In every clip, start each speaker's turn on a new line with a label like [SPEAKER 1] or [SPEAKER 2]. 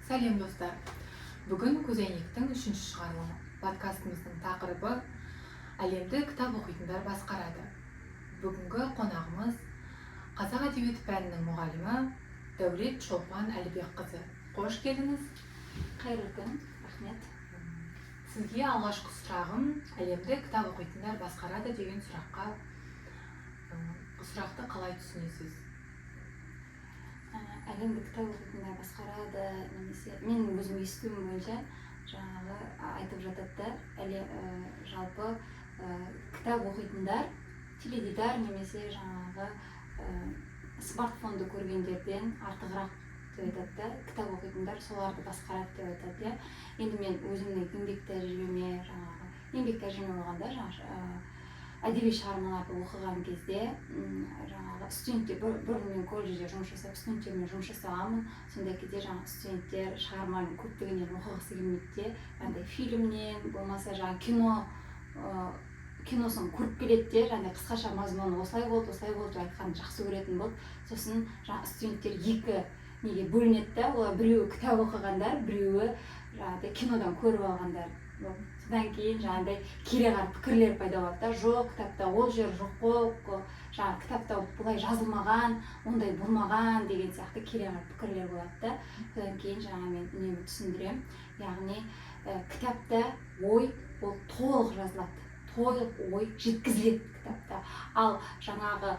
[SPEAKER 1] Сәлем достар. Бүгін көзәйнектің 3-ші шығарылымы. Подкастымыздың тақырыбы әлемді кітап оқитындар басқарады. Бүгінгі қонағымыз қазақ әдебиеті пәнінің мұғалімі Дәулет Шолпан Әлібекқызы. Қош келдіңіз.
[SPEAKER 2] Қайырлы күн, рахмет.
[SPEAKER 1] Сізге алғашқы сұрағым әлемді кітап оқитындар басқарады деген сұрақты қалай түсінесіз?
[SPEAKER 2] Әлемді кітап оқитындар басқарады, немесе менің өзім естуім бойынша жаңағы айтып жатады да, жалпы кітап оқитындар теледидар немесе жаңағы смартфонды көргендерден артығырақ деп айтады да, кітап оқитындар соларды басқарады деп айтады. Енді мен өзімнің еңбек тәжірибеме болғанда әдеби шығармаларды оқыған кезде жаңағы студенттер бұрын мен колледжде жұмыс жасап студенттермен жұмыс жасағанмын. Сондай кезде жаңағы студенттер шығарманың көптігінен оқығысы келмейді де, андай фильмнен болмаса жаңағы киносын көріп келеді де, жаңағы қысқаша мазмұны осылай болды деп айтқанды жақсы көретін болды. Сосын жаңағы студенттер екі неге бөлінеді да, олар біреуі кітап оқығандар, біреуі жаңағыдай кинодан көріп алғандар. Содан кейін жаңағыдай кереғар пікірлер пайда болады да, жоқ, кітапта ол жер жоқ қой, жаңағы кітапта бұлай жазылмаған, ондай болмаған деген сияқты кереғар пікірлер болады да. Содан кейін жаңағы мен үнемі түсіндіремін, яғни кітапта ой ол толық жазылады, толық ой жеткізіледі кітапта. Ал жаңағы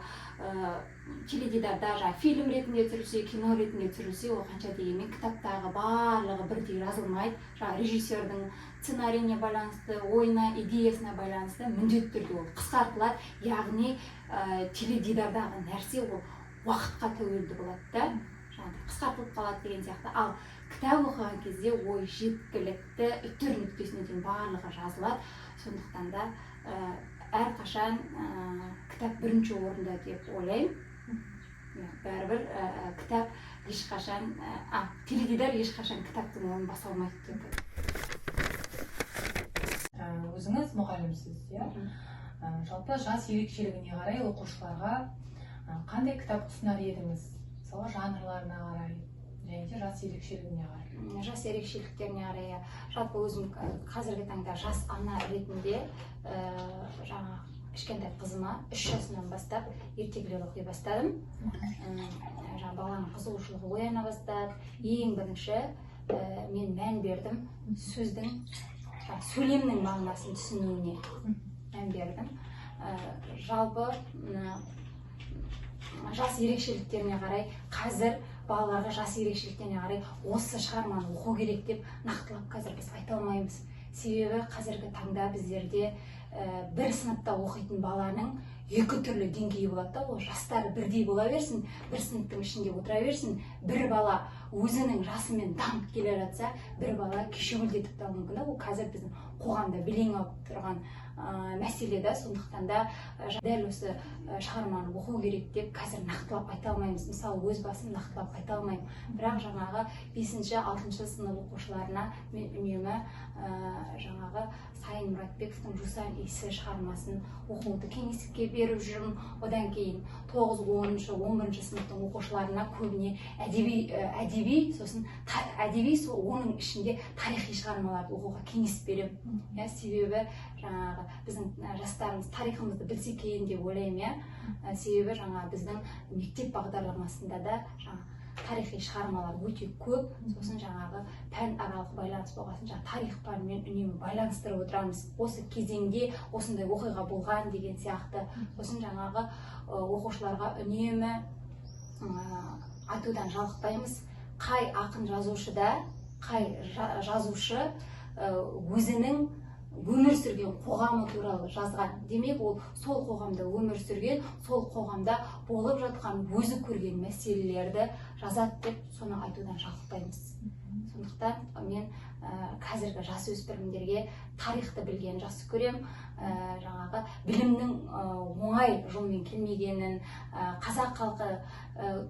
[SPEAKER 2] теледидарда фильм ретінде түсірілсе, кино ретінде түсірілсе, ол қанша дегенмен кітаптағы барлығы бірдей жазылмайды. Жаңағы режиссердің сценарийіне байланысты, ойына, идеясына байланысты міндетті түрде ол қысқартылады. Яғни теледидардағы нәрсе ол уақытқа тәуелді болады да, қысқартылып қалады деген сияқты. Ал кітап оқыған кезде ой жеткілікті, үтір нүктесіне дейін барлығы жазылады. Сондықтан да әрқашан кітап бірінші орында деп ойлаймын. Бәрібір кітап ешқашан, теледидар ешқашан кітаптың орнын баса алмайды деп.
[SPEAKER 1] Өзіңіз мұғалімсіз, жалпы жас ерекшелігіне қарай оқушыларға қандай кітап ұсынар едіңіз? Мысалы жанрларына қарай және де жас ерекшелігіне қарай.
[SPEAKER 2] Жас ерекшеліктеріне қарай, жалпы өзім қазіргі таңда жас ана ретінде жаңа кішкентай қызыма 3 жасынан бастап ертегілер оқи бастадым. Баланың қызығушылығы ояна бастады. Ең бірінші мен мән бердім сөздің, сөйлемнің мағынасын түсінуіне мән бердім. Жалпы жас ерекшеліктеріне қарай, қазір балаларға жас ерекшеліктеріне қарай осы шығарманы оқу керек деп нақтылап қазір біз айта алмаймыз. Себебі қазіргі таңда біздерде бір сыныпта оқитын баланың екі түрлі деңгейі болады да, ол жастары бірдей бола берсін, бір сыныптың ішінде отыра берсін. Бір бала өзінің жасымен дамып келе жатса, бір бала кешеуілдетіп те мүмкін. Ол қазір біздің қоғамда белең алып тұрған мәселе да. Сондықтан да дәл осы шығарманы оқу керек деп қазір нақтылап айта алмаймыз. Мысалы, өз басым нақтылап айта алмаймын. Бірақ жаңағы 5-6 сынып оқушыларына мен үнемі жаңағы Сайын Мұратбековтың «Жусан иісі» шығармасын оқуды кеңестікке беріп жүрмін. Одан кейін 9, 10, 11 сыныптың оқушыларына көбіне әдеби, сосын әдеби, оның ішінде тарихи шығармаларды оқуға кеңес беремін. Себебі жаңағы біздің жастарымыз тарихымызды білсе екен деп ойлаймын. Себебі жаңағы біздің мектеп бағдарламасында да тарихи шығармалар өте көп. Сосын жаңағы пән аралық байланыс болғасын, тарих пәнімен үнемі байланыстырып отырамыз. Осы кезеңде осындай оқиға болған деген сияқты. Сосын жаңағы оқушыларға үнемі айтудан жалықпаймыз. Қай ақын жазушыда, қай жазушы өзінің өмір сүрген қоғамы туралы жазған. Демек, ол сол қоғамда өмір сүрген, сол қоғамда болып жатқан, өзі көрген мәселелерді жазады деп соны айтудан жалықпаймыз. Сондықтан мен қазіргі жас өспірімдерге тарихты білген жақсы көрем. Жаңағы білімнің оңай жолмен келмегенін, қазақ халқы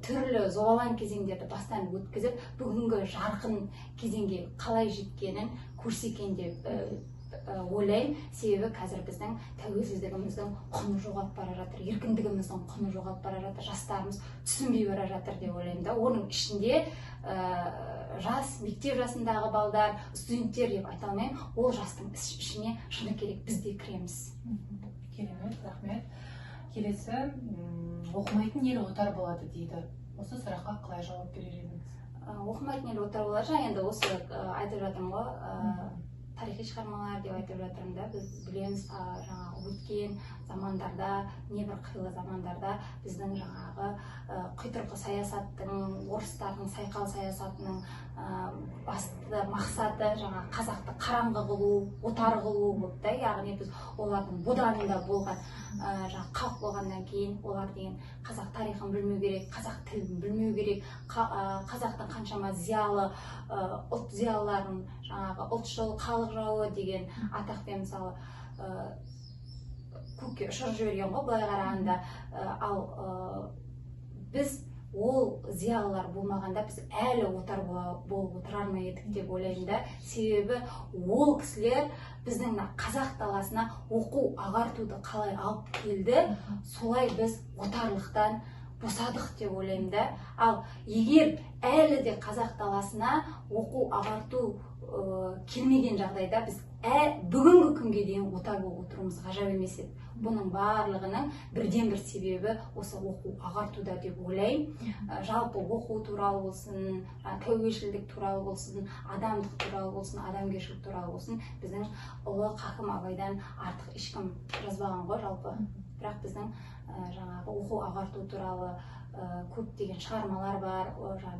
[SPEAKER 2] түрлі зобалаң кезеңдерді бастан өткізіп, бүгінгі жарқын кезеңге қалай жеткенін көрсеткен деп ойлаймын. Себебі қазір біздің тәуелсіздігіміздің құны жоғалып бара жатыр, еркіндігіміздің құны жоғалып бара жатыр, жастарымыз түсінбей бара жатыр деп ойлаймын да. Оның ішінде жас, мектеп жасындағы балдар, студенттер деп айта алмаймын. Ол жастың ішіне шыны керек біз де кіреміз.
[SPEAKER 1] Керемет, рахмет. Келесі, оқымайтын ел отар болады дейді. Осы сұраққа қалай жауап берер едіңіз?
[SPEAKER 2] Оқымайтын ел отар болады. Енді осы айтып жатырмын ғой, тарихи шығармалар деп айтып жатырмын да. Біз білеміз, жаңағы өткен замандарда, небір қилы замандарда біздің жаңағы құйтырқы саясаттың, орыстардың сайқал саясатының басты мақсаты жаңағы қазақты қараңғы қылу, отар қылу болды да. Яғни біз олардың боданында болған жаңағы халық болғаннан кейін олар деген қазақ тарихын білмеу керек, қазақ тілін білмеу керек, қазақтың қаншама зиялы ұлт зиялыларын жаңағы ұлтшыл, халық жауы деген атақпен мысалы көкке ұшырып жіберген ғой былай қарағанда. Ал біз ол зиялылар болмағанда біз әлі отар болып отырар ма едік деп ойлаймын да. Себебі ол кісілер біздің қазақ даласына оқу ағартуды қалай алып келді, солай біз отарлықтан босадық деп ойлаймын да. Ал егер әлі де қазақ даласына оқу ағарту келмеген жағдайда біз бүгінгі күнге дейін отар болып отыруымыз ғажап емес еді. Бұның барлығының бірден бір себебі осы оқу ағартуда деп ойлаймын. Жалпы оқу туралы болсын, тәуелшілдік туралы болсын, адамдық туралы болсын, адамгершілік туралы болсын, біздің ұлы Хакім Абайдан артық ешкім жазбаған ғой жалпы. Бірақ біздің жаңағы оқу ағарту туралы көптеген шығармалар бар.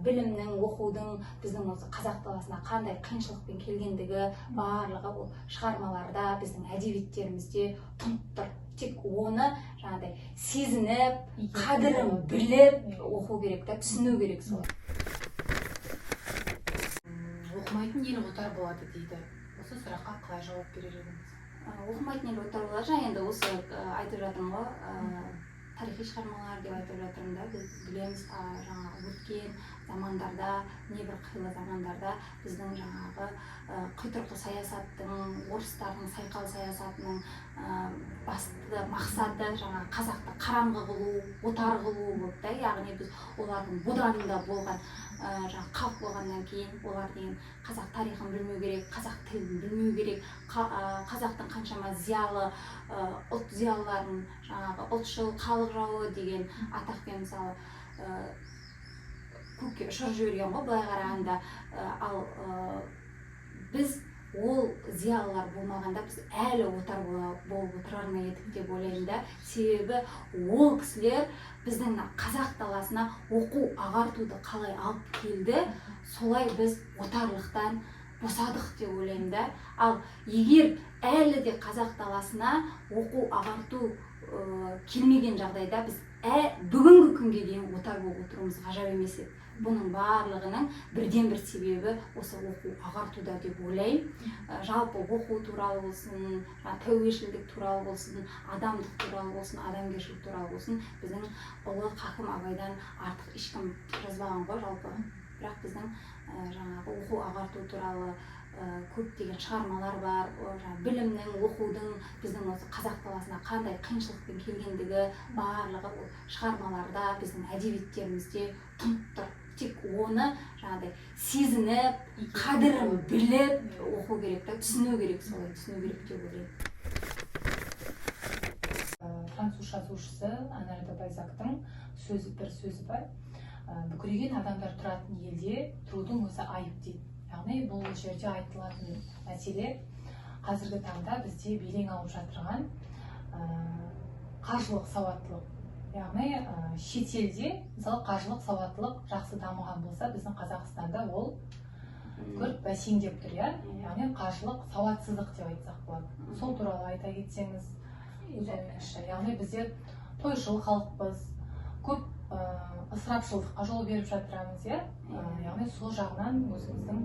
[SPEAKER 2] Білімнің, оқудың біздің осы қазақ даласына қандай қиыншылықпен келгендігі барлығы ол шығармаларда, біздің әдебиеттерімізде тұнып тұр. Тек оны жаңағыдай сезініп, қадірін біліп оқу керек та, түсіну керек сол.
[SPEAKER 1] Оқымайтын ел отар болады дейді. Осы сұраққа қалай жауап берер едіңіз?
[SPEAKER 2] Оқымайтын ел отар болады. Енді осы айтып жатырмын ғой, тарихи шығармалар деп айтып жатырмын да. Біз білеміз, жаңағы өткен замандарда, небір қилы замандарда біздің жаңағы құйтырқы саясаттың, орыстардың сайқал саясатының басты мақсаты жаңағы қазақты қараңғы қылу, отар қылу болды да. Яғни біз олардың боданында болған жаңағы халық болғаннан кейін олар деген қазақ тарихын білмеу керек, қазақ тілін білмеу керек, қазақтың қаншама зиялы ұлт зиялыларын жаңағы ұлтшыл, халық жауы деген атақпен мысалы көкке ұшырып жіберген ғой былай қарағанда. Ал біз ол зиялылар болмағанда біз әлі отар болып отырар ма едік деп ойлаймын да. Себебі ол кісілер біздің қазақ даласына оқу ағартуды қалай алып келді, солай біз отарлықтан босадық деп ойлаймын да. Ал егер әлі де қазақ даласына оқу ағарту келмеген жағдайда біз бүгінгі күнге дейін отар болып отыруымыз ғажап емес еді. Бұның барлығының бірден бір себебі осы оқу ағартуда деп ойлаймын. Жалпы оқу туралы болсын, тәуелшілдік туралы болсын, адамдық туралы болсын, адамгершілік туралы болсын, біздің ұлы Хакім Абайдан артық ешкім жазбаған ғой жалпы. Бірақ біздің жаңағы оқу ағарту туралы көптеген шығармалар бар. Білімнің, оқудың біздің осы қазақ даласына қандай қиыншылықпен келгендігі барлығы ол шығармаларда, біздің әдебиеттерімізде тұнып тұр. Тек оны жаңағыдай сезініп, қадірін біліп оқу керек та, түсіну керек, солай түсіну керек деп ойлаймын.
[SPEAKER 1] Француз жазушысы Анри де Бальзактың бір сөзі бар. Бүкірейген адамдар тұратын елде тұрудың өзі айып дейді. Яғни бұл жерде айтылатын мәселе қазіргі таңда бізде белең алып жатырған қаржылық сауаттылық. Яғни шетелде мысалы қаржылық сауаттылық жақсы дамыған болса, біздің Қазақстанда ол күрт бәсеңдеп тұр, иә? Яғни қаржылық сауатсыздық деп айтсақ болады. Сол туралы айта кетсеңіз, яғни біздер тойшыл халықпыз, көп ысырапшылдыққа жол беріп жатырамыз, иә? Яғни сол жағынан өзіміздің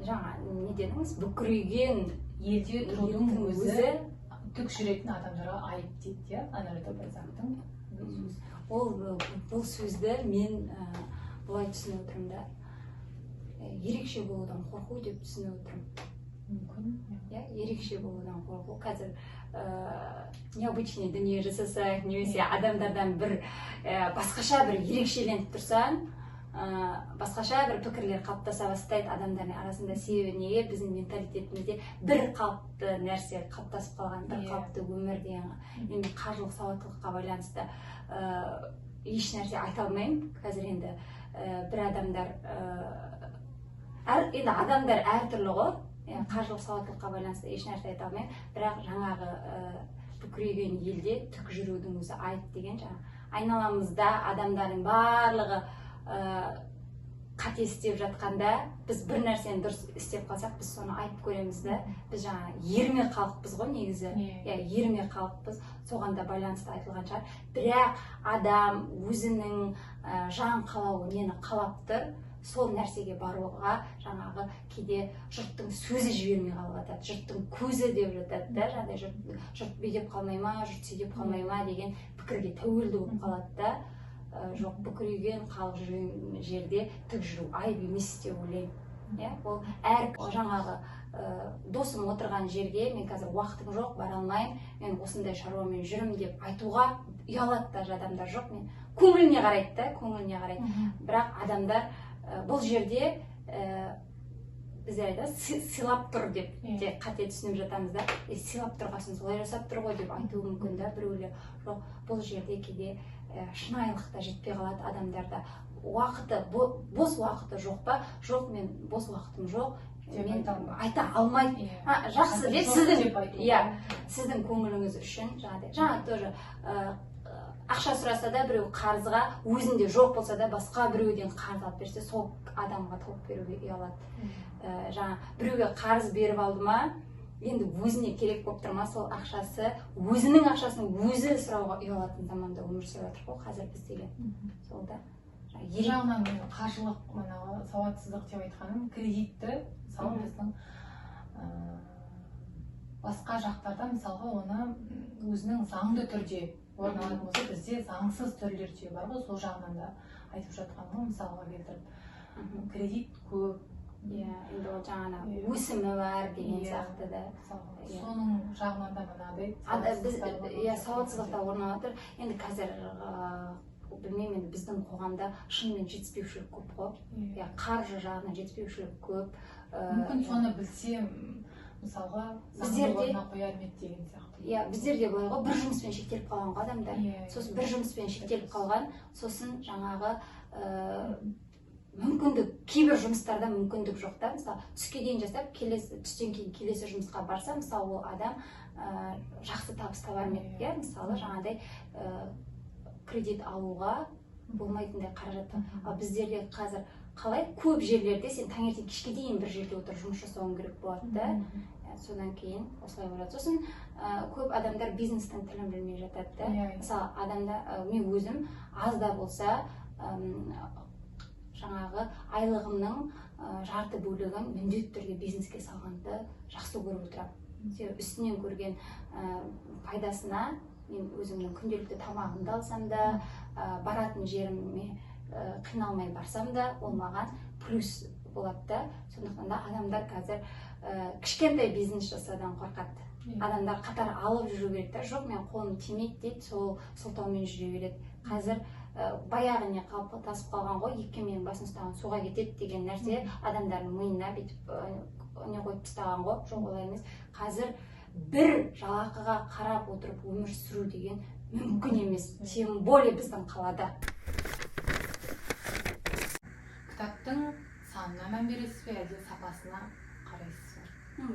[SPEAKER 2] жаңа не дедіңіз, бүкірейген
[SPEAKER 1] елде тұрудың өзі түк жүретін адамдарға айып дейді, иә? Анри де Бальзактың сөзі.
[SPEAKER 2] Бұл сөзді мен былай түсініп отырмын да, ерекше болудан қорқу деп түсініп отырмын.
[SPEAKER 1] мүмкін.
[SPEAKER 2] иә, ерекше болудан қорқу. Қазір необычный дүние жасасақ, немесе адамдардан бір басқаша бір ерекшеленіп тұрсаң, басқаша бір пікірлер қалыптаса бастайды адамдардың арасында. Себебі неге? Біздің менталитетімізде бір қалыпты нәрсе қалыптасып қалған, бір қалыпты өмір деген. Енді қаржылық сауаттылыққа байланысты еш нәрсе айта алмаймын. Қазір енді бір адамдар енді адамдар әртүрлі ғой. Қаржылық сауаттылыққа байланысты еш нәрсе айта алмаймын. Бірақ жаңағы бүкірейген елде түк жүрудің өзі айып деген. Айналамызда адамдардың барлығы қате істеп жатқанда, біз бір нәрсені дұрыс істеп қалсақ, біз соны айып көреміз да. Біз жаңа ерме халықпыз ғой негізі. Ерме халықпыз, соған да байланысты айтылған шығар. Бірақ адам өзінің жан қалауы нені қалап тұр, сол нәрсеге баруға жаңағы кейде жұрттың сөзі жібермей қалып жатады, жұрттың көзі деп жатады да, жаңағыдай жұрт бүйтіп қалмай ма, жұрт сөйтіп қалмай ма деген пікірге тәуелді болып қалады да. Жоқ, бүкірейген халық жүрген жерде түк жүру айып емес деп ойлаймын. Ол әр жаңағы досым отырған жерге мен қазір уақытым жоқ, бара алмаймын, мен осындай шаруамен жүрім деп айтуға ұялады да адамдар. Жоқ, мен көңіліне қарайды да, көңіліне қарайды. Бірақ адамдар бұл жерде біздер айтамыз, сыйлап тұр деп те қате түсініп жатамыз да. Сыйлап тұрғасын солай жасап тұр ғой деп айтуы мүмкін да біреулер. Жоқ, бұл жерде кейде шынайылықта жетпей қалады адамдарда. Уақыты, бос уақыты жоқ па? Жоқ, мен бос уақытым жоқ, мен айта алмайды. Жақсы деп сіздің көңіліңіз үшін жаңа тоже ақша сұраса да біреу қарызға, өзінде жоқ болса да басқа біреуден қарыз алып берсе, сол адамға тауып беруге ұялады. Жаңа біреуге қарыз беріп алды ма, енді өзіне керек болып тұр ма, сол ақшасы, өзінің ақшасын өзі сұрауға ұялатын заманда өмір сүріп жатыр ғой қазір біз деген. Сол да.
[SPEAKER 1] Жағынан қаржылық сауатсыздық деп айтқаным, кредитті, мысалы біздің басқа жақтарда мысалға оны өзінің заңды түрде орын алатын болса, бізде заңсыз түрлерде бар ғой, сол жағынан да айтып жатқаным, мысалға келтіріп. Кредит көп.
[SPEAKER 2] Енді ол жаңана өсімі бар деген сияқты да.
[SPEAKER 1] Соның жағынан да мынадай
[SPEAKER 2] сауатсыздықта орын алып жатыр. Енді қазір білмеймін, біздің қоғамда шынымен жетіспеушілік көп қой. Қаржы жағынан жетіспеушілік көп.
[SPEAKER 1] Мүмкін соны білсе, мысалға заңды орнына қояр ма еді деген сияқты.
[SPEAKER 2] Біздерде былай ғой, бір жұмыспен шектеліп қалған ғой адамдар. Сосын бір жұмыспен шектеліп қалған, сосын жаңағы мүмкіндік, кейбір жұмыстарда мүмкіндік жоқ та. Мысалы, түске дейін жасап, түстен кейін келесі жұмысқа барса, мысалы, ол адам жақсы табыс табар ма еді. Мысалы, жаңағыдай кредит алуға болмайтындай қаражат. Ал біздерде қазір қалай көп жерлерде сен таңертең кешке дейін бір жерде отырып жұмыс жасауың керек болады да. Содан кейін осылай болады. Сосын көп адамдар бизнестің тілін білмей жатады да. Мысалы, адамда мен өзім аз да болса жаңағы айлығымның жарты бөлігін міндетті түрде бизнеске салғанды жақсы көріп отырамын. Үстінен көрген пайдасына мен өзімнің күнделікті тамағымды алсам да, баратын жеріме қиналмай барсам да, ол маған плюс болады да. Сондықтан да адамдар қазір кішкентай бизнес жасаудан қорқады. Адамдар қатар алып жүру керек та. Жоқ, мен қолым тимейді дейді, сол сылтаумен жүре береді. Қазір баяғы не қалыптасып қалған ғой, екке менің басын ұстаған суға кетеді деген нәрсе адамдардың миына бүйтіп не қойып тастаған ғой. Жоқ, олай емес. Қазір бір жалақыға қарап отырып өмір сүру деген мүмкін емес, тем более біздің қалада.
[SPEAKER 1] Кітаптың санына мән бересіз бе, әлде сапасына қарайсыз ба?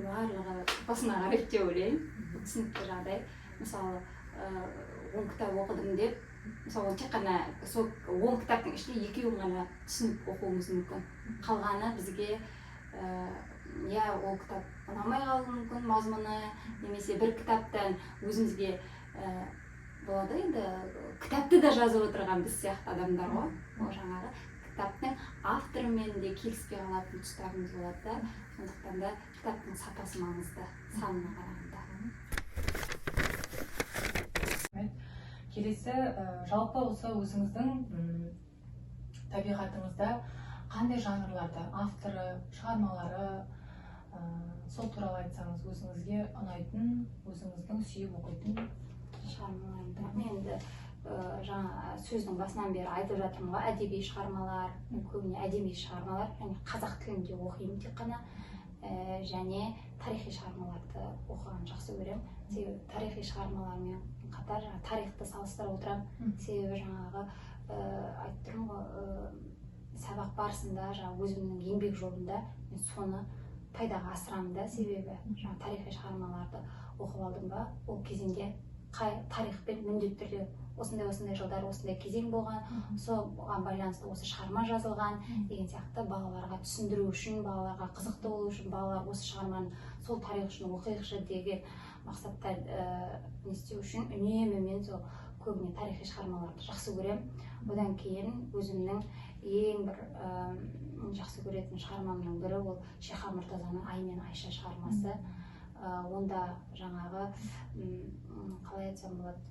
[SPEAKER 2] Барлығы сапасына қарайды деп ойлаймын. Түсінікті жағдай. Мысалы, 10 кітап оқыдым деп, мысалы, тек қана сол 10 кітаптың ішінде 2-ін ғана түсініп оқуымыз мүмкін. Қалғаны бізге ол кітап ұнамай қалуы мүмкін, мазмұны, немесе бір кітаптан өзімізге болады енді, кітапты да жазып отырған біз сияқты адамдар ғой. Ол жаңағы кітаптың авторымен де келіспей қалатын тұстарымыз болады да. Сондықтан да кітаптың сапасы маңызды, санына қарағанда.
[SPEAKER 1] Келесі, жалпы осы өзіңіздің табиғатыңызда қандай жанрларды, авторы, шығармалары, сол туралы айтсаңыз, өзіңізге ұнайтын, өзіңіздің сүйіп оқитын
[SPEAKER 2] шығармаларымда мен енді жаңа сөздің басынан бері айтып жатырмын ғой, әдеби шығармалар, көбіне әдеби шығармалар, және қазақ тілінде оқимын тек қана, және тарихи шығармаларды оқыған жақсы көремін. Себебі тарихи шығармалармен қатар тарихты салыстыра отырамын. Себебі жаңағы айтып тұрмын ғой, сабақ барысында өзімнің еңбек жолында мен соны пайдаға асырамын да. Себебі жаңа тарихи шығармаларды оқып алдым ба, ол кезеңде тарихпен міндетті түрде осындай жылдар осындай кезең болған, соған байланысты осы шығарма жазылған деген сияқты балаларға түсіндіру үшін, балаларға қызықты болу үшін, балалар осы шығарманы сол тарих үшін оқиықшы деген мақсатта не істеу үшін үнемі мен сол көбіне тарихи шығармаларды жақсы көремін. Одан кейін өзімнің ең бір жақсы көретін шығармамның бірі ол Шеха Мұртазаның Ай мен Айша шығармасы. Онда жаңағы қалай айтсам болады,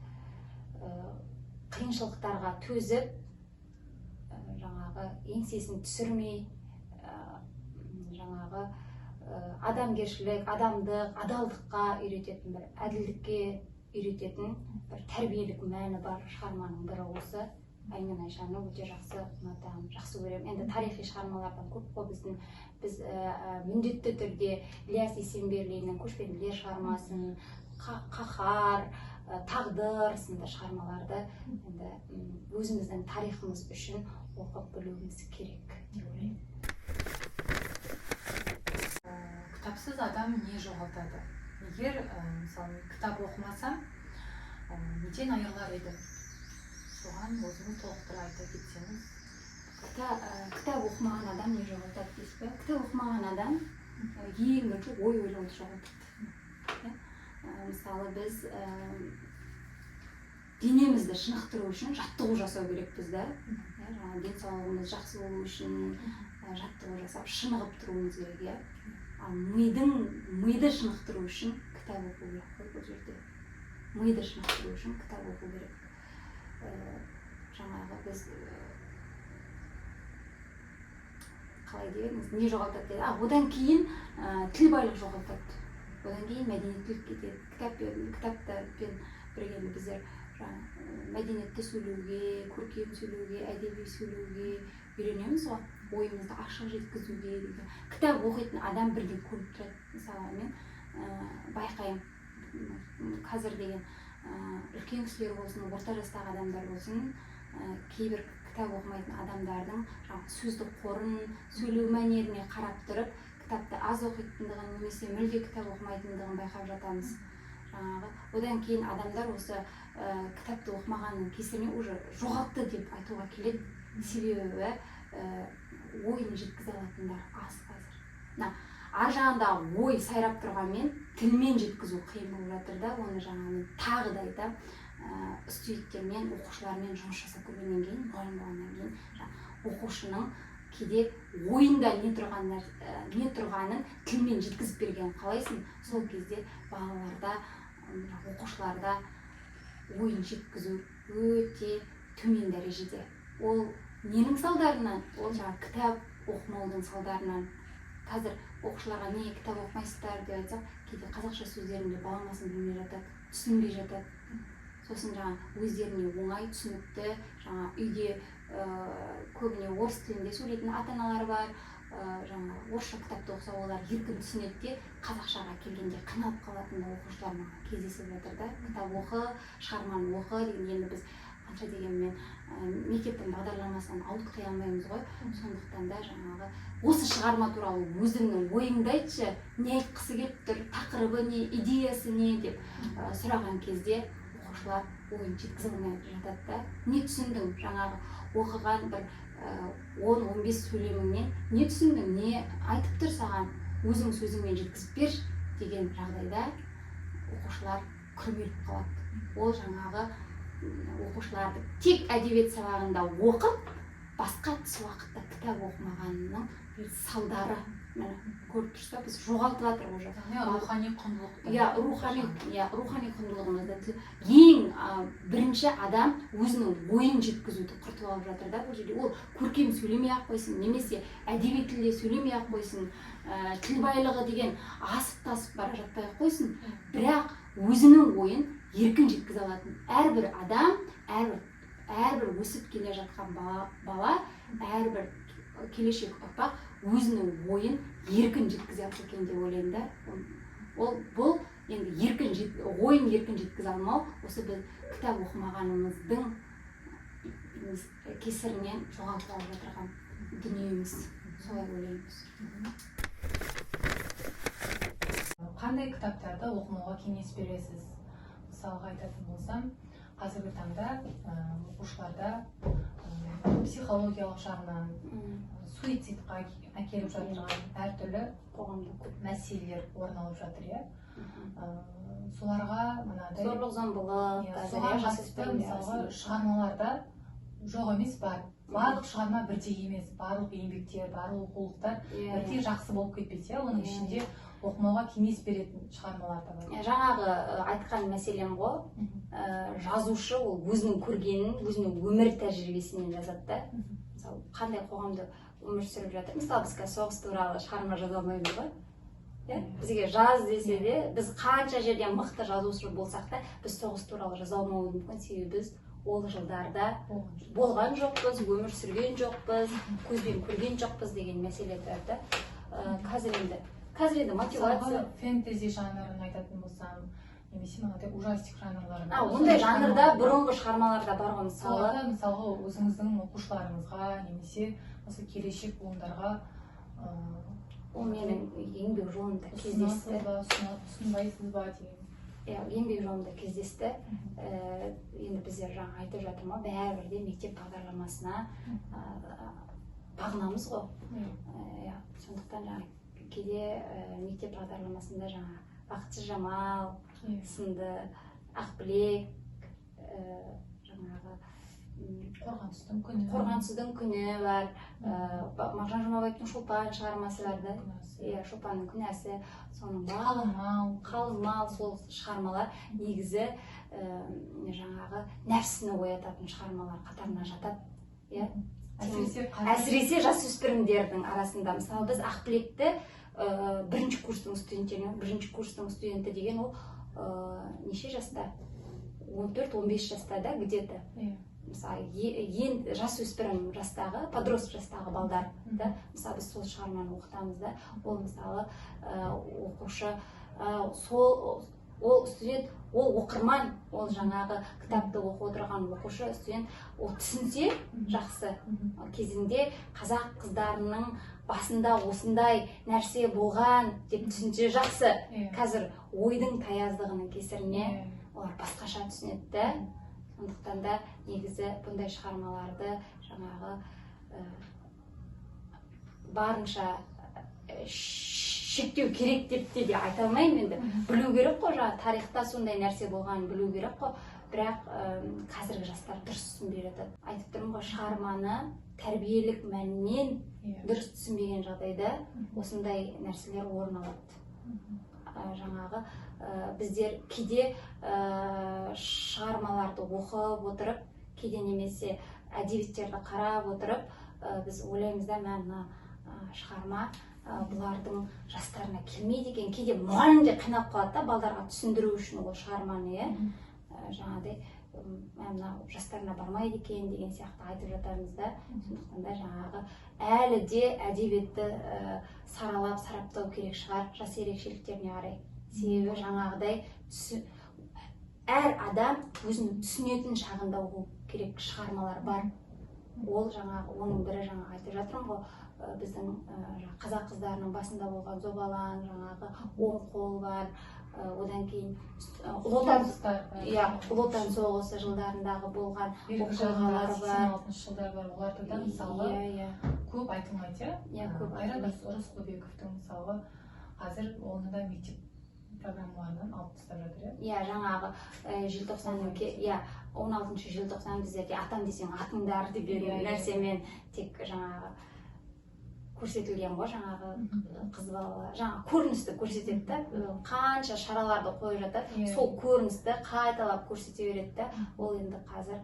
[SPEAKER 2] қиыншылықтарға төзіп, жаңағы еңсесін түсірмей, жаңағы адамгершілік, адамдық, адалдыққа үйрететін, бір әділдікке үйрететін бір тәрбиелік мәні бар шығарманың бірі осы. Ай мен Айшаны өте жақсы ұнатамын, жақсы көремін. Енді тарихи шығармалардан көп қой біз міндетті түрде Ілияс Есенберлиннің Көшпенділер шығармасын, Қаһар, Тағдыр сынды шығармаларды енді өзіміздің тарихымыз үшін оқып білуіміз керек деп ойлаймын.
[SPEAKER 1] Кітапсыз адам не жоғалтады? Егер мысалы кітап оқымасам, неден айырылар еді? Соған өзіңіз толықтыра айта кетсеңіз.
[SPEAKER 2] Кітап оқымаған адам не жоғалтады дейсіз бе? Кітап оқымаған адам ең бірінші ой ойлауды жоғалтады. Мысалы біз денемізді шынықтыру үшін жаттығу жасау керекпіз да. Денсаулығымыз жақсы болу үшін жаттығу жасап шынығып тұруымыз керек. Ал миды шынықтыру үшін кітап оқу керек қой бұл жерде. Миды шынықтыру үшін кітап оқу керек. Жаңағы біз қалай дегеніңіз, не жоғалтады деді. Одан кейін тіл байлық жоғалтады. Одан кейін мәдениеттілік кетеді. Кітаптармен бірге біздер мәдениетті сөйлеуге, көркем сөйлеуге, әдеби сөйлеуге үйренеміз ғой, ойымызды ашық жеткізуге деген. Кітап оқитын адам бірден көріп тұрады. Мысалы мен байқаймын, қазір деген үлкен кісілер болсын, орта жастағы адамдар болсын, кейбір кітап оқымайтын адамдардың сөздік қорын, сөйлеу мәнеріне қарап тұрып, кітапты аз оқитындығын немесе мүлде кітап оқымайтындығын байқап жатамыз. Одан кейін адамдар осы кітапты оқымағанның кесірінен уже жоғалтты деп айтуға келеді. Себебі ойын жеткізе алатындар аз қазір. Ар жағында ой сайрап тұрғанмен тілмен жеткізу қиын болып жатыр да. Оны жаңағы тағы да айтамын, студенттермен, оқушылармен жұмыс жасап көргеннен кейін, мұғалім болғаннан кейін оқушының кейде ойында не тұрғанын тілмен жеткізіп берген қалайсың, сол кезде балаларда, оқушыларда ойын жеткізу өте төмен дәрежеде. Ол ненің салдарынан? Ол кітап оқымаудың салдарынан. Қазір оқушыларға не кітап оқымайсыздар деп айтсақ, кейде қазақша сөздерінде баламасын білмей жатады, түсінбей жатады. Сосын өздеріне оңай түсінікті, үйде көбіне орыс тілінде сөйлейтін ата-аналар бар, орысша кітапты оқыса олар еркін түсінеді де, қазақшаға келгенде қиналып қалатын оқушылар маған кездесіп жатыр да. Кітап оқы, шығарманы оқы деген, енді біз қанша дегенмен мектептің бағдарламасынан ауытқи алмаймыз ғой. Сондықтан да осы шығарма туралы өзіңнің ойыңды айтшы, не айтқысы келіп тұр, тақырыбы не, идеясы не деп сұраған кезде оқушылар ойын жеткізе алмай жатады да. Не түсіндің? Оқыған бір 10-15 сөйлеміңнен не түсіндің, не айтып тұр саған, өзің сөзіңмен жеткізіп бер деген жағдайда оқушылар күрмеліп қалады. Ол оқушыларды тек әдебиет сабағында оқып, басқа тыс уақытта кітап оқымағанның салдары міне көріп тұрсыздар, біз жоғалтып жатырмыз уже.
[SPEAKER 1] Рухани құндылық.
[SPEAKER 2] Рухани құндылығымызды ең бірінші адам өзінің ойын жеткізуді құртып алып жатыр да бұл жерде. Ол көркем сөйлемей ақ қойсын, немесе әдеби тілде сөйлемей ақ қойсын, тіл байлығы деген асып тасып бара жатпай ақ қойсын, бірақ өзінің ойын еркін жеткізе алатын әрбір адам, әрбір өсіп келе жатқан бала, әрбір келешек ұрпақ өзінің ойын еркін жеткізе алады екен деп ойлаймын да. Бұл енді ойын еркін жеткізе алмау осы біз кітап оқымағанымыздың кесірінен жоғалтып алып жатырған дүниеміз, солай ойлаймыз.
[SPEAKER 1] Қандай кітаптарды оқымауға кеңес бересіз? Мысалға айтатын болсам, қазіргі таңда оқушыларда психологиялық жағынан суицидқа әкеліп жатырған әртүрлі
[SPEAKER 2] қоғамдық
[SPEAKER 1] мәселелер орын алып жатыр, иә. Соларға мынадай
[SPEAKER 2] зорлық-зомбылық,
[SPEAKER 1] соған қатысты мысалға шығармаларда жоқ емес, бар. Барлық шығарма бірдей емес, барлық еңбектер, барлық оқулықтар бірдей жақсы болып кетпесе, оның ішінде оқымауға кеңес беретін шығармалар да бар.
[SPEAKER 2] Жаңағы айтқан мәселем ғой, жазушы ол өзінің көргенін, өзінің өмір тәжірибесінен жазады да. Мысалы, қандай қоғамда өмір сүріп жатыр. Мысалы, біз соғыс туралы шығарма жаза алмаймыз ғой. Бізге жаз десе де, біз қанша жерден мықты жазушы болсақ та, біз соғыс туралы жаза алмауымыз мүмкін, себебі біз ол жылдарда болған жоқпыз, өмір сүрген жоқпыз, көзбен көрген жоқпыз деген мәселе тұрады. Қазір енді мотивация,
[SPEAKER 1] фэнтези жанрын айтатын болсам, немесе мынадай ужастик жанрлары.
[SPEAKER 2] Ондай жанрда бұрынғы шығармаларда бар ғой,
[SPEAKER 1] мысалға өзіңіздің оқушыларыңызға немесе осы келешек буындарға
[SPEAKER 2] ол менің еңбек жолымда кездесті.
[SPEAKER 1] Ұсынбайсыз ба деген.
[SPEAKER 2] Еңбек жолымда кездесті. Енді біздер жаңа айтып жатырмын, бәрібірде мектеп бағдарламасына бағынамыз ғой. Сондықтан жаңа кейде мектеп бағдарламасында жаңа Бақытсыз Жамал сынды, Ақбілек, жаңағы Қорғансыздың күні бар, Мағжан Жұмабаевтың Шолпан шығармасы бар да, Шолпанның күнәсі, соның Қалың мал, сол шығармалар негізі жаңағы нәпсіні оятатын шығармалар қатарына жатады. Әсіресе жасөспірімдердің арасында. Мысалы, біз Ақбілекті бірінші курстың студенті деген ол неше жаста? 14-15 жаста да, где-то. Мысалы, ең жасөспірім жастағы, подросток жастағы балдар. Мысалы, біз сол шығарманы оқытамыз да. Ол мысалы оқушы, ол студент, ол оқырман, ол жаңағы кітапты оқып отырған оқушы, студент, ол түсінсе жақсы. Кезінде қазақ қыздарының басында осындай нәрсе болған деп түсінсе жақсы. Қазір ойдың таяздығының кесіріне олар басқаша түсінеді. Сондықтан да негізі бұндай шығармаларды жаңағы барынша шектеу керек деп те айта алмаймын енді. Білу керек қой, тарихта сондай нәрсе болғанын білу керек қой, бірақ қазіргі жастар дұрыс түсінбей жатады. Айтып тұрмын ғой, шығарманы тәрбиелік мәнінен дұрыс түсінбеген жағдайда осындай нәрселер орын алады. Жаңағы біздер кейде шығармаларды оқып отырып, кейде немесе әдебиеттерді қарап отырып, біз ойлаймыз да, мына шығарма бұлардың жастарына келмейді екен. Кейде мұғалім де қинап қалады да, балдарға түсіндіру үшін ол шығарманы, жаңағыдай мына жастарына бармайды екен деген сияқты айтып жатамыз да. Сондықтан да жаңағы әлі де әдебиетті саралап, сараптау керек шығар жас ерекшеліктеріне қарай. Себебі жаңағыдай әр адам өзінің түсінетін шағында оқу керек шығармалар бар. Ол жаңағы оның бірі жаңағы айтып жатырмын ғой, біздің қазақ қыздарының басында болған Зобалаң, жаңағы Оң қол бар, одан кейін Ұлы Отан соғысы жылдарындағы болған оқиғалар бар.
[SPEAKER 1] 86 жылдар бар, оларды да мысалы көп айтылмайды. Қайрат Рысқұлбековтың мысалы қазір оны да мектеп программаларынан алып тастап жатыр.
[SPEAKER 2] Жаңағы желтоқсанның 16 желтоқсан біздерде атам десең атыңдар деген нәрсемен тек жаңағы көрсетілген ғой, жаңағы қыз бала жаңағы көріністі көрсетеді да, қанша шараларды қойып жатады, сол көріністі қайталап көрсете береді да. Ол енді қазір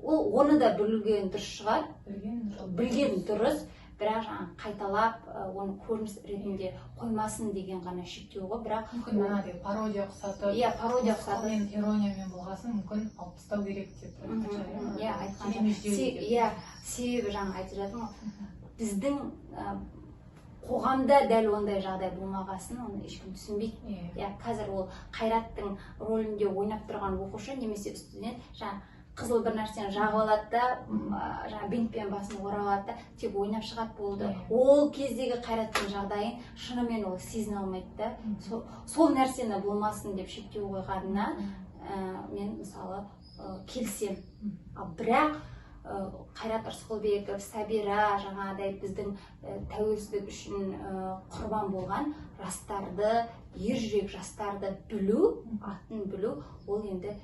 [SPEAKER 2] ол оны да білген дұрыс шығар, білген дұрыс, бірақ жаңағы қайталап оны көрініс ретінде қоймасын деген ғана шектеу ғой. Бірақ
[SPEAKER 1] мүмкін мынандай пародия ұқсатып,
[SPEAKER 2] пародия ұқсатып,
[SPEAKER 1] ирониямен болғасын мүмкін алып тастау керек деп
[SPEAKER 2] айтқан. Себебі жаңа айтып жатырмын ғой, біздің қоғамда дәл ондай жағдай болмағасын оны ешкім түсінбейді. Қазір ол Қайраттың рөлінде ойнап тұрған оқушы немесе студент жаңа қызыл бір нәрсені жағып алады да, жаңа бинтпен басын орап алады да, тек ойнап шығады болды. Ол кездегі Қайраттың жағдайын шынымен ол сезіне алмайды да. Сол нәрсені болмасын деп шектеу қойғанына мен мысалы келсем. Бірақ Қайрат Рысқұлбеков, Сабира жаңағыдай біздің тәуелсіздік үшін құрбан болған жастарды, ержүрек жастарды білу, атын білу, ол енді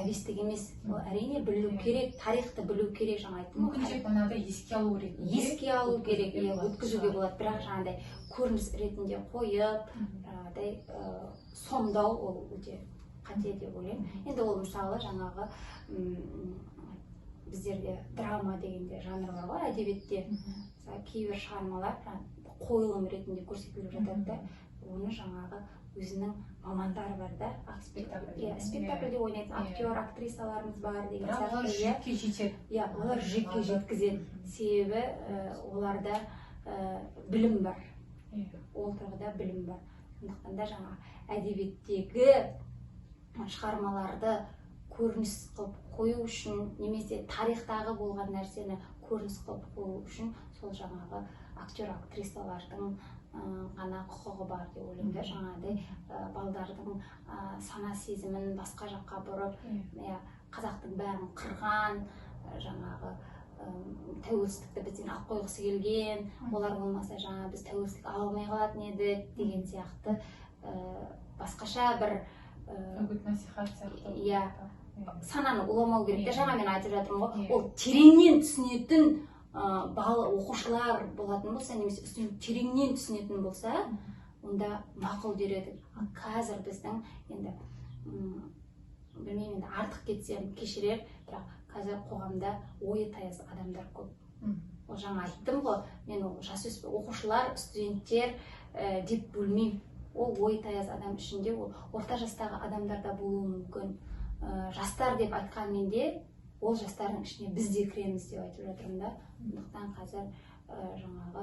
[SPEAKER 2] әбестік емес. Әрине білу керек, тарихты білу керек, жаңа айттым.
[SPEAKER 1] Мүмкін тек мынандай еске алу ретінде.
[SPEAKER 2] Еске алу керек, өткізуге болады, бірақ жаңағыдай көрініс ретінде қойып, жаңағыдай сомдау ол өте қате деп ойлаймын. Енді ол мысалы жаңағы біздерде драма дегенде жанр бар ғой, әдебиетте. Кейбір шығармалар қойылым ретінде көрсетіліп жатады да, оны жаңағы өзінің мамандары бар да, спектакльде ойнайтын актер, актрисаларымыз бар деген сияқты.
[SPEAKER 1] Бірақ олар жекке жетеді.
[SPEAKER 2] Олар жекке жеткізеді. Себебі оларда білім бар. Ол тұрғыда білім бар. Сондықтан да жаңа әдебиеттегі шығармаларды көрініс қылып қою үшін, немесе тарихтағы болған нәрсені көрініс қылып қою үшін сол жаңағы актер, актрисалардың ғана құқығы бар деп ойлаймын да. Жаңағыдай балдардың сана сезімін басқа жаққа бұрып, қазақтың бәрін қырған, жаңағы тәуелсіздікті бізден алып қойғысы келген, олар болмаса жаңа біз тәуелсіздік ала алмай қалатын едік деген сияқты басқаша бір
[SPEAKER 1] үгіт-насихат сияқты.
[SPEAKER 2] Сананы уламау керек те. Жаңа мен айтып жатырмын ғой, ол тереңнен түсінетін оқушылар болатын болса, немесе студент тереңнен түсінетін болса, онда мақұл дер едік. Қазір біздің енді білмеймін, артық кетсем кешірер, бірақ қазір қоғамда ойы таяз адамдар көп. Ол жаңа айттым ғой, мен оқушылар, студенттер деп бөлмеймін. Ол ой таяз адам ішінде, ол орта жастағы адамдарда болуы мүмкін. Жастар деп айтқанмен де, ол жастардың ішіне біз де кіреміз деп айтып жатырмын да. Сондықтан қазір жаңағы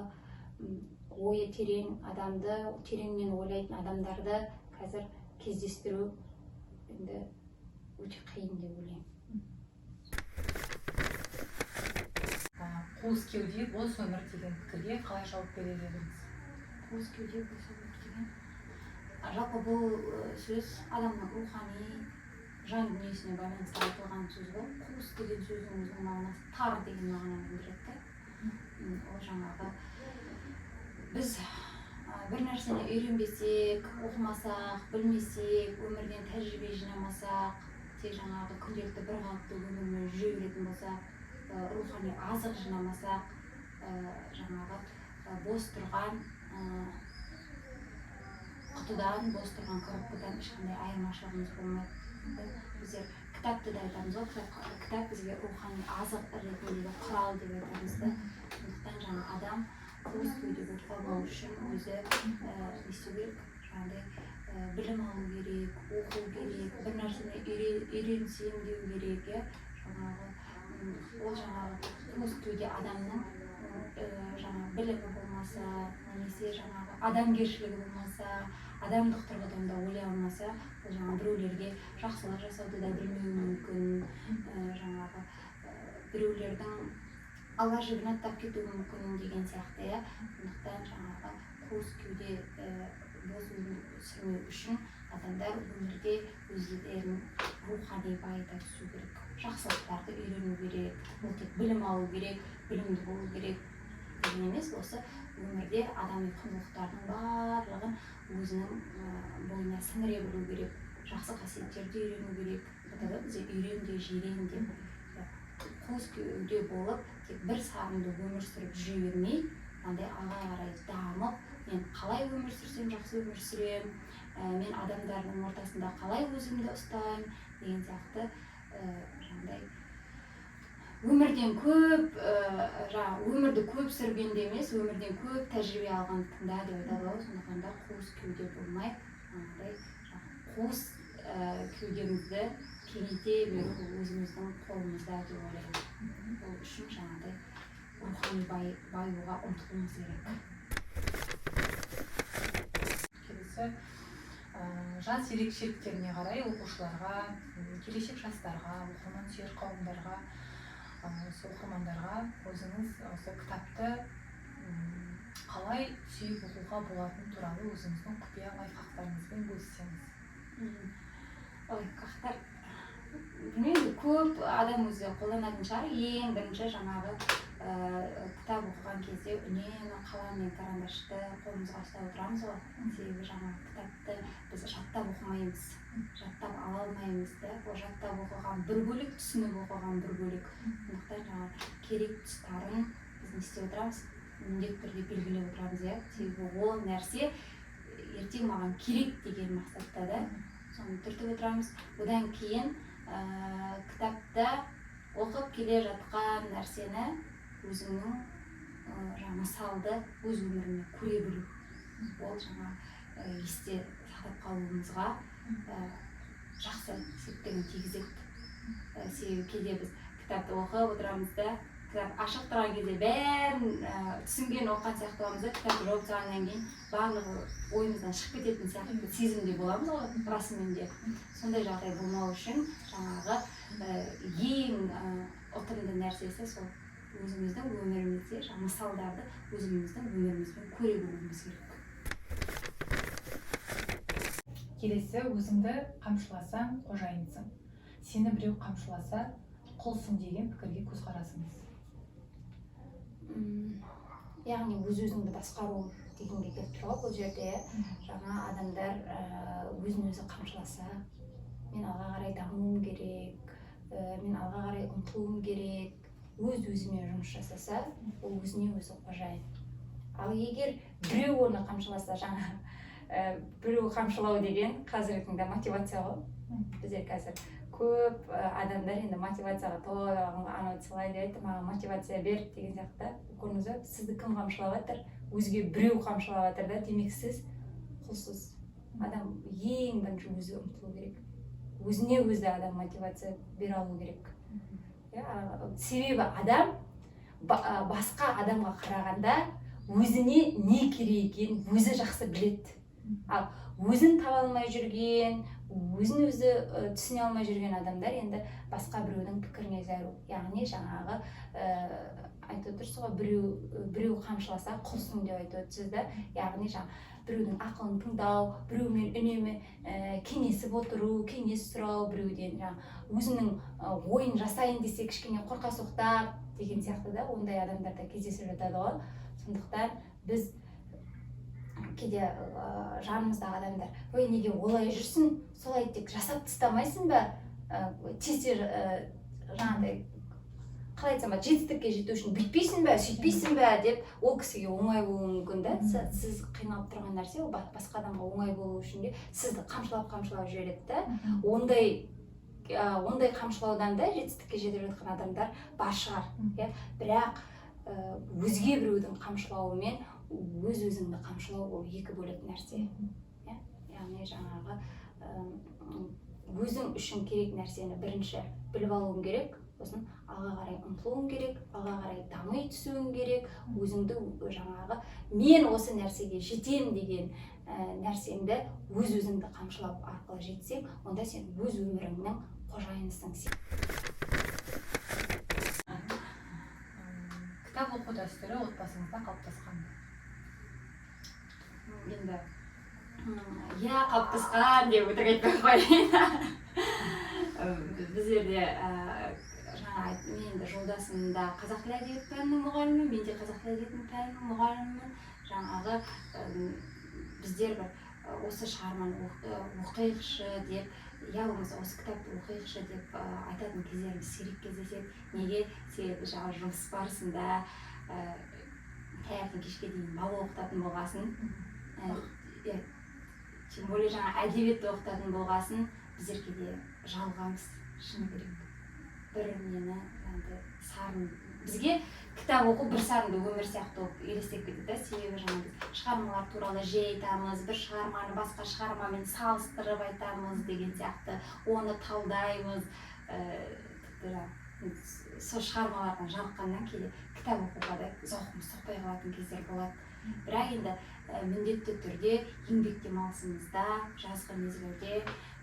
[SPEAKER 2] ойы терең адамды, тереңмен ойлайтын адамдарды қазір кездестіру енді өте қиын деп ойлаймын.
[SPEAKER 1] Қуыс кеуде, бос өмір деген пікірге қалай жауап берер едіңіз?
[SPEAKER 2] Қуыс кеуде, бос өмір деген. Жалпы бұл сөз адамның рухани жан дүниесіне байланысты айтылған сөз ғой. Қуыс деген сөздің өзінің мағынасы тар деген мағынаны білдіреді. Ол жаңағы біз бір нәрсені үйренбесек, оқымасақ, білмесек, өмірден тәжірибе жинамасақ, тек жаңағы күнделікті бір қалыпты өмірмен жүре беретін болсақ, рухани азық жинамасақ, жаңағы бос тұрған құтыдан, бос тұрған коробкадан ешқандай айырмашылығымыз болмайды. Біздер кітапты да айтамыз ғой, кітап бізге рухани азық ретіндегі құрал деп айтамыз да. Сондықтан жаңа адам қуыс кеуде болып қалмау үшін өзі не істеу керек, жаңағыдай білім алу керек, оқу керек, бір нәрсені үйренсем деу керек. Ол жаңағы қуыс кеуде адамның білімі болмаса, немесе жаңағы адамгершілігі болмаса, адамдық тұрғыдан да ойлай алмаса, ол жаңағы біреулерге жақсылық жасауды да білмеуі мүмкін, жаңағы біреулердің ала жібін аттап кетуі мүмкін деген сияқты. Сондықтан жаңағы қуыс кеуде бос өмір сүрмеу үшін адамдар өмірде өздерін рухани байыта түсу керек, жақсылықтарды үйрену керек, ол тек білім алу керек, білімді болу керек деген емес, осы өмірде адами құндылықтардың барлығын өзінің бойына сіңіре білу керек, жақсы қасиеттерді үйрену керек. Бұда бізде үйрен де жирен деп қуыс кеуде болып тек бір сарынды өмір сүріп жүре бермей, андай алға қарай дамып, мен қалай өмір сүрсем жақсы өмір сүремін, мен адамдардың ортасында қалай өзімді ұстаймын деген сияқты жаңағыдай өмірден көп өмірді көп сүргенде емес, өмірден көп тәжірибе алғанды тыңда деп айтады ғой. Сондықтан да қуыс кеуде болмай, қуыс кеудемізді кеңейте беру өзіміздің қолымызда деп ойлаймын. Ол үшін жаңағыдай рухани баюға ұмтылуымыз керек.
[SPEAKER 1] Келесі жас ерекшеліктеріне қарай оқушыларға, келешек жастарға, оқырман сүйер қауымдарға, оқырмандарға өзіңіз осы кітапты қалай сүйіп оқуға болатыны туралы өзіңіздің құпия лайфхактарыңызбен бөліссеңіз.
[SPEAKER 2] Лайфхактар білмеймін, көп адам өзі қолданатын шығар. Ең бірінші жаңағы кітап оқыған кезде үнемі қалам мен карандашты қолымызға ұстап отырамыз ғой. Себебі жаңағы кітапты біз жаттап оқымаймыз, жаттап ала алмаймыз да. Ол жаттап оқыған бір бөлек, түсініп оқыған бір бөлек. Сондықтан жаңағы керек тұстарын біз не істеп отырамыз, міндетті түрде белгілеп отырамыз, иә. Себебі ол нәрсе ертең маған керек деген мақсатта да соны түртіп отырамыз. Одан кейін кітапта оқып келе жатқан нәрсені өзіңнің мысалды өз өміріңе көре білу. Ол жаңа есте сақтап қалуымызға жақсы септігін тигізеді. Себебі кейде біз кітапты оқып отырамыз да, кітап ашық тұрған кезде бәрін түсінген оққан сияқты боламыз да, кітапты жауып тастағаннан кейін барлығы ойымыздан шығып кететін сияқты сезімде боламыз ғой, расымен де. Сондай жағдай болмау үшін жаңағы ең ұтымды нәрсесі сол өзіміздің өмірімізде мысалдарды өзіміздің өмірімізбен көре білуіміз керек.
[SPEAKER 1] Келесі, өзіңді қамшыласаң қожайынсың, сені біреу қамшыласа құлсың деген пікірге көзқарасыңыз.
[SPEAKER 2] Яғни өз-өзіңді басқару дегенге келіп тұр ғой бұл жерде. Жаңа адамдар өзін өзі қамшыласа, мен алға қарай дамуым керек, мен алға қарай ұмтылуым керек, өз-өзімен жұмыс жасаса, ол өзіне өзі қожайын. Ал егер біреу оны қамшыласа, жаңа біреу қамшылау деген қазіргі таңда мотивация ғой. Біздер қазір көп адамдар енді мотивацияға той, анау солай дейді, маған мотивация бер деген сияқты. Көрдіңіз бе, сізді кім қамшылап жатыр? Өзге біреу қамшылап жатыр да, демек сіз құлсыз. Адам ең бірінші өзі ұмтылу керек. Өзіне өзі адам мотивация бере алу керек. Себебі адам басқа адамға қарағанда өзіне не керек екенін өзі жақсы біледі. Ал өзін таба алмай жүрген, өзін өзі түсіне алмай жүрген адамдар енді басқа біреудің пікіріне зәру. Яғни жаңағы айтып отырсыз ғой, біреу қамшыласа құлсың деп айтып отырсыз да. Яғни біреудің ақылын тыңдау, біреумен үнемі кеңесіп отыру, кеңес сұрау, біреуден өзінің ойын жасайын десе кішкене қорқа соқтап деген сияқты да, ондай адамдарда кездесіп жатады ғой. Сондықтан біз кейде жанымыздағы адамдар, ой, неге олай жүрсің, солай тек жасап тастамайсың ба, тез жаңағыдай қалай айтсам, жетістікке жету үшін бүйтпейсің бе, сөйтпейсің бе деп ол кісіге оңай болуы мүмкін да. Сіз қиналып тұрған нәрсе ол басқа адамға оңай болу үшін де сізді қамшылап жібереді да. Ондай қамшылаудан да жетістікке жетіп жатқан адамдар бар шығар. Бірақ өзге біреудің қамшылауы мен өз-өзіңді қамшылау ол екі бөлек нәрсе. Яғни жаңағы өзің үшін керек нәрсені бірінші біліп алуың керек, сосын алға қарай ұмтылуың керек, алға қарай дами түсуің керек, өзіңді жаңағы мен осы нәрсеге жетем деген нәрсеңді өз-өзіңді қамшылап арқылы жетсең, онда сен өз өміріңнің қожайынысың.
[SPEAKER 1] Кітап оқу дәстүрі отбасыңызда қалыптасқан.
[SPEAKER 2] Енді қалыптасқан деп өтірік айтпай қояйын. Біздерде мен де жолдасым да қазақ тілі әдебиеті пәнінің мұғалімімін, мен де қазақ тілі әдебиеті пәнінің мұғалімімін. Жаңағы біздер бір осы шығарманы оқиықшы деп, я болмаса осы кітапты оқиықшы деп айтатын кездеріміз сирек кездеседі. Неге? Себебі жұмыс барысында таңертең кешке дейін бала оқытатын болғасын, тем более жаңа әдебиетті оқытатын болғасын, біздерге де жалғамыз шыны керек. Бір нені сарын бізге кітап оқу бір сарынды өмір сияқты болып елестеп кетеді. Себебі жаңа біз шығармалар туралы жиі айтамыз, бір шығарманы басқа шығармамен салыстырып айтамыз деген сияқты, оны талдаймыз. Сол шығармалардан жалыққаннан кейін кітап оқуға да зауқымыз соқпай қалатын кездер болады. Бірақ енді міндетті түрде еңбек демалысымызда, жазғы мезгілде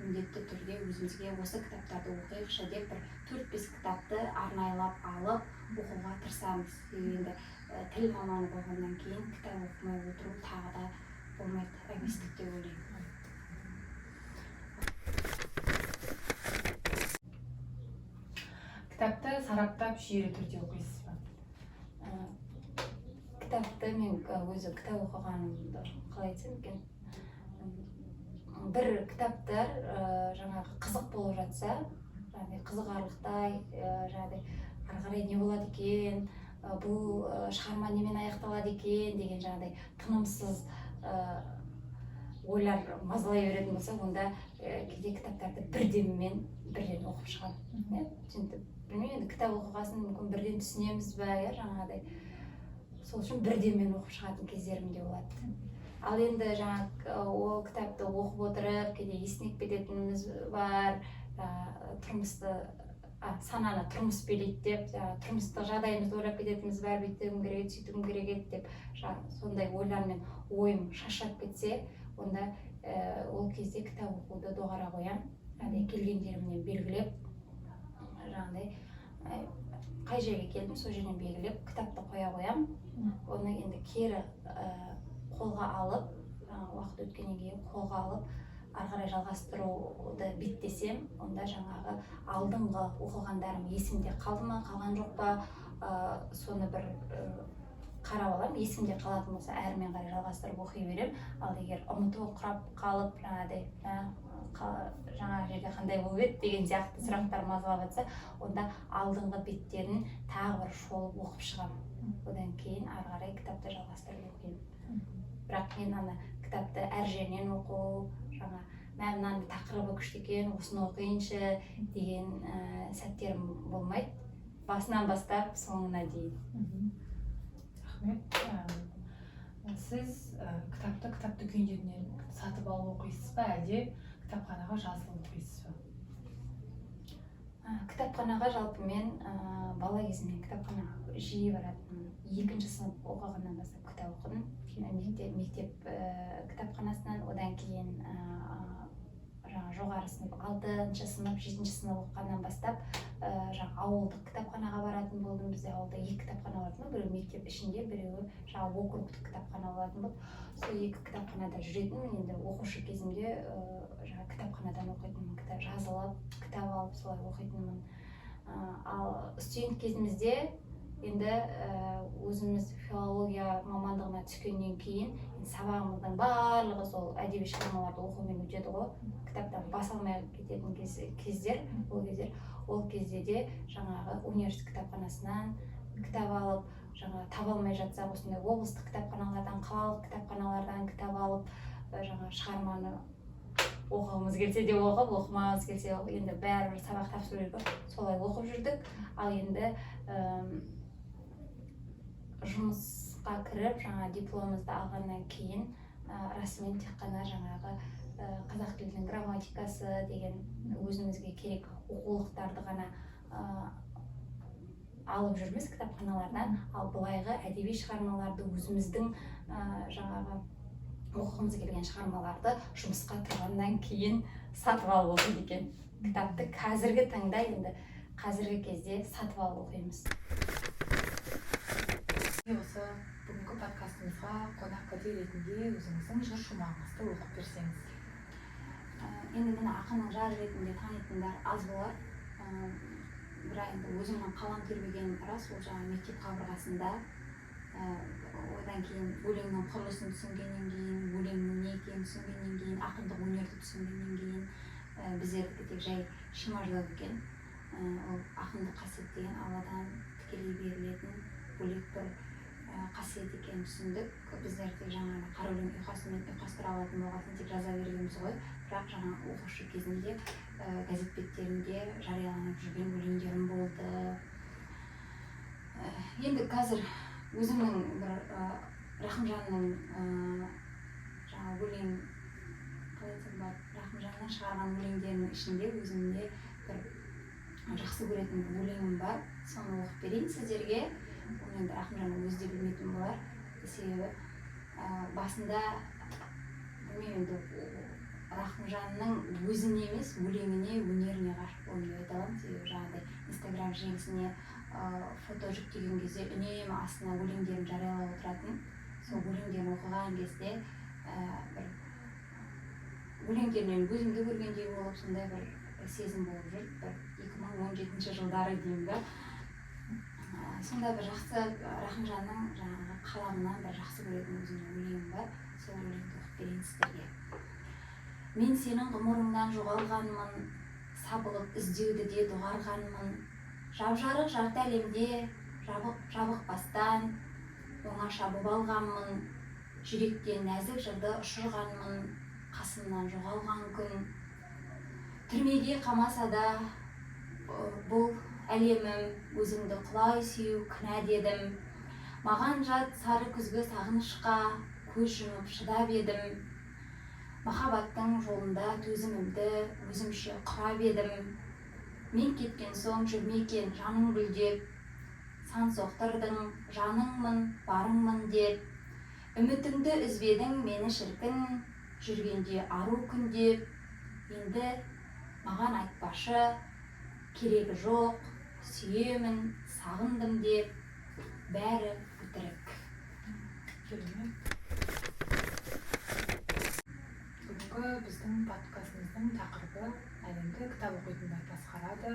[SPEAKER 2] міндетті түрде өзімізге осы кітаптарды оқиықшы деп бір 4-5 кітапты арнайлап алып оқуға тырысамыз. Енді тіл маманы болғаннан кейін кітап оқымай отыру тағы да болмайды, әбестік деп ойлаймын.
[SPEAKER 1] Кітапты сараптап жүйелі түрде оқисыз ба?
[SPEAKER 2] Кітапты мен өзі кітап оқығанымды қалай айтсам екен, бір кітаптар жаңағы қызық болып жатса, қызығарлықтай, ары қарай не болады екен, бұл шығарма немен аяқталады екен деген жаңағыдай тынымсыз ойлар мазалай беретін болса, онда кейде кітаптарды бірден оқып шығамын. Білмеймін, кітап оқығасын мүмкін бірден түсінеміз бе, жаңағыдай. Сол үшін бірден оқып шығатын кездерім де болады. Ал енді ол кітапты оқып отырып, кейде есінеп кететініміз бар, сананы тұрмыс билейді деп, тұрмыстық жағдайымызды ойлап кететініміз бар, бүйтуім керек, сөйтуім керек еді деп, сондай ойлармен ойым шашырап кетсе, онда ол кезде кітап оқуды доғара қоямын. Келген жерімнен белгілеп, қай жерге келдім, сол жерден белгілеп, кітапты қоя қоямын. Оны енді кері қолға алып, уақыт өткеннен кейін қолға алып, ары қарай жалғастыруды беттесем, онда жаңағы алдыңғы оқығандарым есімде қалды ма, қалған жоқ па, соны бір қарап аламын. Есімде қалатын болса, әрмен қарай жалғастырып оқи берем. Ал егер ұмыту құрап қалып, жаңа жерде қандай болып еді деген сияқты сұрақтар мазалап жатса, онда алдыңғы беттерін тағы бір шолып оқып шығамын. Одан кейін ары қарай кітапты жалғастырып оқимын. Бірақ мен кітапты әр жерінен оқу, мынаның тақырыбы күшті екен, осыны оқиыншы деген сәттерім болмайды. Басынан бастап соңына дейін.
[SPEAKER 1] Рахмет. Сіз кітапты кітап дүкендерінен сатып алып оқисыз ба, әлде кітапханаға жазылып оқисыз ба?
[SPEAKER 2] Кітапханаға жалпы мен бала кезімнен кітапханаға жиі баратынмын. 2-ші сынып оқығаннан бастап кітап оқыдым. Мектеп кітапханасынан, одан кейін жоғары сынып 6-ші сынып, 7-ші сынып оқығаннан бастап ауылдық кітапханаға баратын болдым. Бізде ауылда 2 кітапхана болатын, біреуі мектеп ішінде, біреуі округтық кітапхана болатын болды. Сол 2 кітапханада жүретінмін. Енді оқушы кезімде кітапханадан оқитынмын, жазылып, кітап алып солай оқитынмын. Ал студент кезімізде енді өзіміз филология мамандығына түскеннен кейін сабағымыздың барлығы сол әдеби шығармаларды оқумен өтеді ғой. Кітаптан бас алмай кететін кездер, ол кезде де жаңағы университет кітапханасынан кітап алып, таба алмай жатсақ, осындай облыстық кітапханалардан, қалалық кітапханалардан кітап алып, шығарманы оқығымыз келсе де оқып, оқымағымыз келсе енді бәрібір сабақ тапсыру керек, солай оқып жүрдік. Ал енді жұмысқа кіріп, дипломымызды алғаннан кейін расымен тек қана жаңағы қазақ тілінің грамматикасы деген өзімізге керек оқулықтарды ғана алып жүрміз кітапханалардан. Ал былайғы әдеби шығармаларды өзіміздің жаңағы оқығымыз келген шығармаларды жұмысқа тұрғаннан кейін сатып алып оқиды екен. Кітапты қазіргі таңда, енді қазіргі кезде сатып алып оқимыз.
[SPEAKER 1] Осы бүгінгі подкастымызға қонақ кәде ретінде өзіңіздің жыр шумағыңызды оқып берсеңіз.
[SPEAKER 2] Енді мені ақынның жары ретінде танитындар аз болар. Бірақ енді өзімнің қалам тербеген рас, ол мектеп қабырғасында. Одан кейін өлеңнің құрылысын түсінгеннен кейін, өлеңнің не екенін түсінгеннен кейін, ақындық өнерді түсінгеннен кейін біздердікі тек жай шимаждау екен. Ол ақындық қасиет деген Алладан тікелей берілетін бөлек бір қасиет екенін түсіндік. Біздер тек жаңағы қара өлең ұйқасымен ұйқастыра алатын болғасын тек жаза бергенбіз ғой. Бірақ жаңа оқушы кезінде газет беттерінде жарияланып жүрген өлеңдерім болды. Енді қазір өзімнің бір Рахымжанның жаңа өлең Рахымжанның шығарған өлеңдерінің ішінде өзімде бір жақсы көретін өлеңім бар. Соны оқып берейін сіздерге. Оны енді Рахымжанның өзі де білмейтін болар. Себебі басында білмеймін, Рахымжанның өзіне емес, өлеңіне, өнеріне ғашық болдым деп айта аламын. Себебі жаңағыдай Инстаграм желісіне фото жүктеген кезде үнемі астына өлеңдерін жариялап отыратын. Сол өлеңдерін оқыған кезде бір өлеңдерінен өзімді көргендей болып, сондай бір сезім болып жүр. 2017 жылдары деймін да. Сондай бір жақсы Рахымжанның жаңағы қаламынан бір жақсы көретін өзімнің өлеңім бар. Сол өлеңді оқып берейін сіздерге. Мен сенің ғұмырыңнан жоғалғанмын, сабылып іздеуді де доғарғанмын. Жап-жарық жарты әлемде жабық бастан оңаша боп алғанмын. Жүректен нәзік жырды ұшырғанмын, қасымнан жоғалған күн. Түрмеге қамаса да бұл әлемім, өзіңді құлай сүю күнә дедім. Маған жат сары күзгі сағынышқа көз жұмып шыдап едім. Махаббаттың жолында төзімімді өзімше құрап едім. Мен кеткен соң жүрмекен жаның гүлдеп, сан соқтырдың жаныңмын, барыңмын деп. Үмітіңді үзбедің мені шіркін, жүргенде ару күндеп. Енді маған айтпашы, керегі жоқ, сүйемін, сағындым деп, бәрі өтірік.
[SPEAKER 1] Бүгінгі біздің подкастымыздың тақырыбы әлемді кітап оқитындар басқарады.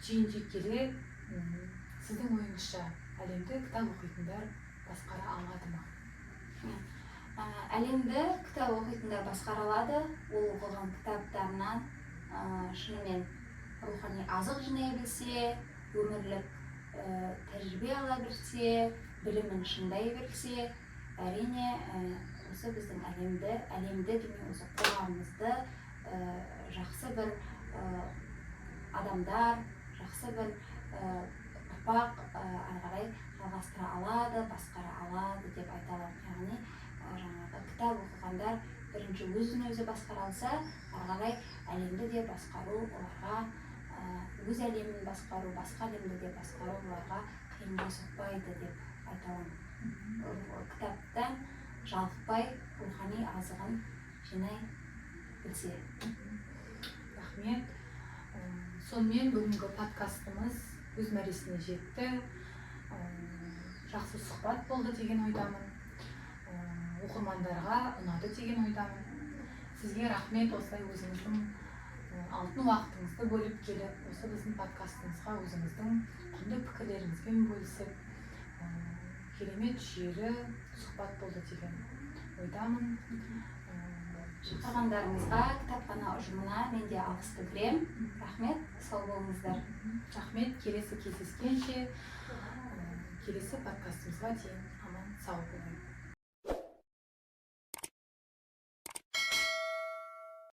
[SPEAKER 1] Түйіндей келе, сіздің ойыңызша әлемді кітап оқитындар басқара алады ма?
[SPEAKER 2] Әлемді кітап оқитындар басқара алады. Ол оқылған кітаптарынан шынымен рухани азық жинай білсе, өмірлік тәжірибе ала білсе, білімін шыңдай білсе, әрине осы біздің әлемді демей осы қоғамымызды жақсы бір адамдар, жақсы бір ұрпақ ары қарай жалғастыра алады, басқара алады деп айта аламын. Яғни жаңағы кітап оқығандар бірінші өзін өзі басқара алса, ары қарай әлемді де басқару, оларға өз әлемін басқару, басқа әлемді де басқару оларға қиынға соқпайды деп айта аламын. Кітаптан жалықпай рухани азығын жинай білсе.
[SPEAKER 1] Рахмет. Сонымен бүгінгі подкастымыз өз мәресіне жетті. Жақсы сұхбат болды деген ойдамын. Оқырмандарға ұнады деген ойдамын. Сізге рахмет, осылай өзіңіздің алтын уақытыңызды бөліп келіп, осы біздің подкастымызға өзіңіздің құнды пікірлеріңізбен бөлісіп, керемет жүйелі сұхбат болды деген ойдамын.
[SPEAKER 2] Шақырғандарыңызға, кітапхана ұжымына мен де алғыс білдіремін. Рахмет, сау болыңыздар.
[SPEAKER 1] Рахмет, келесі кездескенше, келесі подкастымызға дейін аман сау болыңыз.